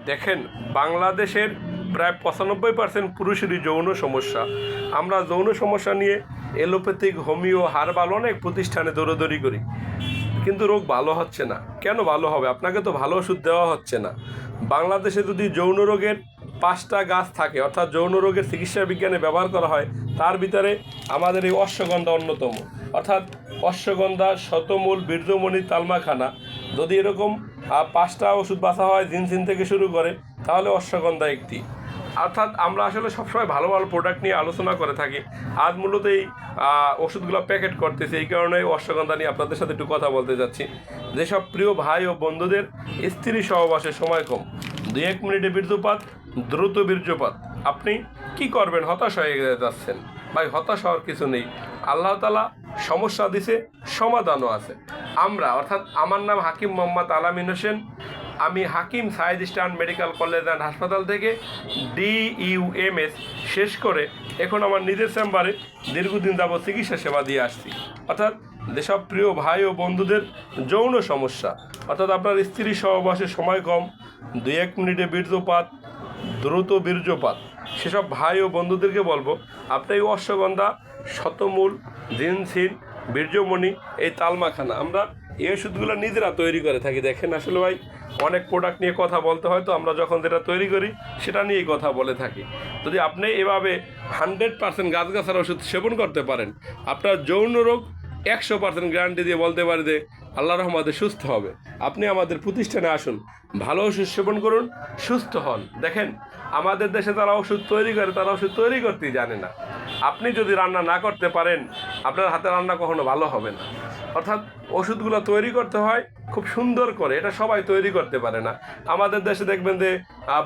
দেখেন, বাংলাদেশের প্রায় 95% পুরুষেরই যৌন সমস্যা। আমরা যৌন সমস্যা নিয়ে এলোপ্যাথিক, হোমিও, হার্বাল অনেক প্রতিষ্ঠানে দৌড়াদৌড়ি করি, কিন্তু রোগ ভালো হচ্ছে না। কেন ভালো হবে? আপনাকে তো ভালো ওষুধ দেওয়া হচ্ছে না। বাংলাদেশে যদি যৌন রোগের 5টা গাছ থাকে, অর্থাৎ যৌন রোগের চিকিৎসা বিজ্ঞানে ব্যবহার করা হয়, তার ভিতরে আমাদের এই অশ্বগন্ধা অন্যতম। অর্থাৎ অশ্বগন্ধা, শতমূল, বীর্যমণি, তালমাখানা, যদি এরকম 5টা ওষুধ বাছা হয় জিনসিন থেকে শুরু করে, তাহলে অশ্বগন্ধা একটি। অর্থাৎ আমরা আসলে সবসময় ভালো ভালো প্রোডাক্ট নিয়ে আলোচনা করে থাকি। আজ মূলত এই ওষুধগুলো প্যাকেট করতেছি, এই কারণে অশ্বগন্ধা নিয়ে আপনাদের সাথে একটু কথা বলতে যাচ্ছি। যেসব প্রিয় ভাই ও বন্ধুদের স্ত্রী সহবাসের সময় কম, 2-1 মিনিটে বীর্যপাত, দ্রুত বীর্যপাত, আপনি কি করবেন? হতাশ হয়ে যাচ্ছেন। ভাই, হতাশ হওয়ার কিছু নেই। আল্লাহ তাআলা সমস্যা দিছে, সমাধানও আছে। আমরা, অর্থাৎ আমার নাম হাকিম মোহাম্মদ আলামিন হোসেন। আমি Hakim Said Eastern Medical College and হাসপাতাল থেকে DUMS শেষ করে এখন আমার নিজের চেম্বারে দীর্ঘদিন যাবৎ চিকিৎসা সেবা দিয়ে আসছি। অর্থাৎ যেসব প্রিয় ভাই ও বন্ধুদের যৌন সমস্যা, অর্থাৎ আপনার স্ত্রী সহবাসের সময় কম, 2-1 মিনিটে বীর্যপাত, দ্রুত বীর্যপাত, সেসব ভাই ও বন্ধুদেরকে বলবো, আপনি এই অশ্বগন্ধা, শতমূল, জিনসিন, বীর্যমণি, এই তালমাখানা, আমরা এই ওষুধগুলো নিজেরা তৈরি করে থাকি। দেখেন, আসলে ভাই অনেক প্রোডাক্ট নিয়ে কথা বলতে হয়, তো আমরা যখন যেটা তৈরি করি সেটা নিয়েই কথা বলে থাকি। যদি আপনি এভাবে 100% গাছগাছার ওষুধ সেবন করতে পারেন, আপনার যৌন রোগ 100% গ্যারান্টি দিয়ে বলতে পারি যে আল্লাহর রহমতে সুস্থ হবে। আপনি আমাদের প্রতিষ্ঠানে আসুন, ভালো ওষুধ সেবন করুন, সুস্থ হন। দেখেন, আমাদের দেশে যারা ওষুধ তৈরি করে তারা ওষুধ তৈরি করতেই জানে না। আপনি যদি রান্না না করতে পারেন, আপনার হাতে রান্না কখনো ভালো হবে না। অর্থাৎ ওষুধগুলো তৈরি করতে হয় খুব সুন্দর করে, এটা সবাই তৈরি করতে পারে না। আমাদের দেশে দেখবেন যে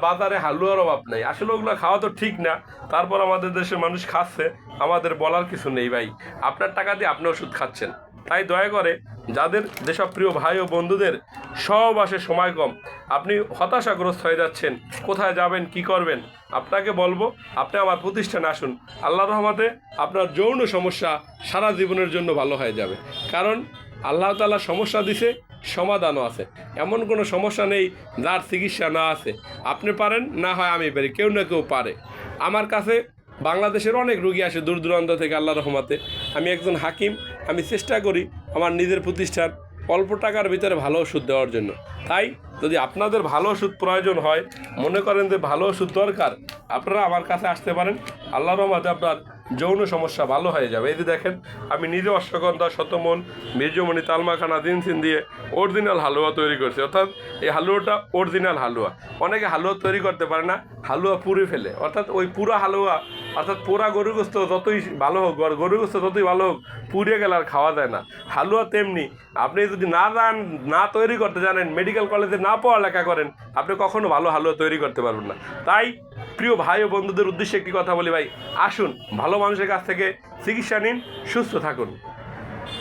বাজারে হালুয়ার অভাব নেই। আসলে ওগুলো খাওয়া তো ঠিক না, তারপর আমাদের দেশে মানুষ খাচ্ছে, আমাদের বলার কিছু নেই। ভাই, আপনার টাকা দিয়ে আপনি ওষুধ খাচ্ছেন। তাই দয়া করে যাদের, যেসব প্রিয় ভাই ও বন্ধুদের সহবাসের সময় কম, আপনি হতাশাগ্রস্ত হয়ে যাচ্ছেন, কোথায় যাবেন, কি করবেন, আপনাকে বলবো আপনি আমার প্রতিষ্ঠানে আসুন। আল্লাহর রহমতে আপনার যৌন সমস্যা সারা জীবনের জন্য ভালো হয়ে যাবে। কারণ আল্লাহ তাআলা সমস্যা দিছে, সমাধানও আছে। এমন কোনো সমস্যা নেই যার চিকিৎসা না আছে। আপনি পারেন, না হয় আমি পারি, কেউ না কেউ পারে। আমার কাছে বাংলাদেশের অনেক রুগী আসে দূর দূরান্ত থেকে। আল্লাহর রহমতে আমি একজন হাকিম, আমি চেষ্টা করি আমার নিজের প্রতিষ্ঠান অল্প টাকার ভিতরে ভালো ওষুধ দেওয়ার জন্য। তাই যদি আপনাদের ভালো ওষুধ প্রয়োজন হয়, মনে করেন যে ভালো ওষুধ দরকার, আপনারা আমার কাছে আসতে পারেন। আল্লাহর রহমতে আপনার যৌন সমস্যা ভালো হয়ে যাবে। এই যে দেখেন, আমি নিজে অশ্বগন্ধা, শতমূল, বীর্যমণি, তালমাখানা, জিনসিন দিয়ে অরিজিনাল হালুয়া তৈরি করছি। অর্থাৎ এই হালুয়াটা অরিজিনাল হালুয়া। অনেকে হালুয়া তৈরি করতে পারে না, হালুয়া পুড়ে ফেলে। অর্থাৎ ওই পুরা হালুয়া, অর্থাৎ পোড়া গরুর গোস্ত যতই ভালো হোক, গরুর গোস্ত যতই ভালো হোক, পুড়ে গেলে আর খাওয়া যায় না। হালুয়া তেমনি, আপনি যদি না তৈরি করতে জানেন, মেডিকেল কলেজে না পড়ালেখা করেন, আপনি কখনো ভালো হালুয়া তৈরি করতে পারবেন না। তাই প্রিয় ভাই ও বন্ধুদের উদ্দেশ্যে একটি কথা বলি, ভাই আসুন, ভালো মানুষের কাছ থেকে চিকিৎসা নিন, সুস্থ থাকুন।